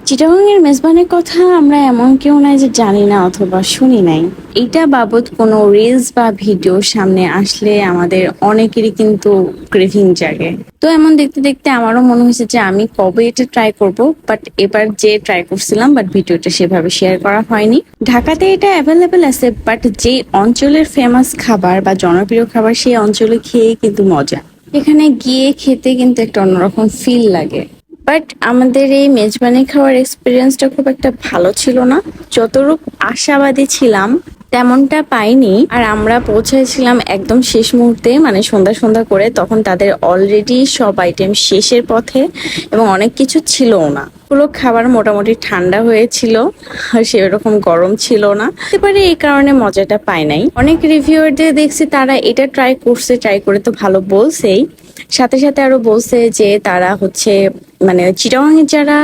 চিটাগাংয়ের মেজবানের কথা আমরা এমন কেউ নাই যে জানি না অথবা শুনি নাই। এইটা বাবদ কোনো রিলস বা ভিডিও সামনে আসলে আমাদের অনেকেরই কিন্তু ক্রেভিং জাগে। তো এমন দেখতে দেখতে আমারও মনে হয়েছে যে আমি কবে এটা ট্রাই করব, বাট এবার যে ট্রাই করছিলাম বাট ভিডিওটা সেভাবে শেয়ার করা হয়নি। ঢাকাতে এটা অ্যাভেলেবেল আছে, বাট যে অঞ্চলের ফেমাস খাবার বা জনপ্রিয় খাবার সেই অঞ্চলে খেয়ে কিন্তু মজা। এখানে গিয়ে খেতে কিন্তু একটা অন্যরকম ফিল লাগে। বাট আমাদের এই মেজবানি খাওয়ার এক্সপিরিয়েন্সটা খুব একটা ভালো ছিল না। যতটুকু আশাবাদী ছিলাম তেমনটা পাইনি। আর আমরা পৌঁছেছিলাম একদম শেষ মুহূর্তে, মানে সন্ধ্যা সন্ধ্যা করে, তখন তাদের অলরেডি সব আইটেম শেষের পথে এবং অনেক কিছু ছিলও না। পুরো খাবার মোটামুটি ঠান্ডা হয়েছিল আর সেরকম গরম ছিল না, হতে পারে এই কারণে মজাটা পাই নাই। অনেক রিভিউয়ারদের দেখছি তারা এটা ট্রাই করছে, ট্রাই করে তো ভালো বলছেই, সাথে সাথে আরো বলছে যে তারা হচ্ছে মানে চিটাগাং এর যারা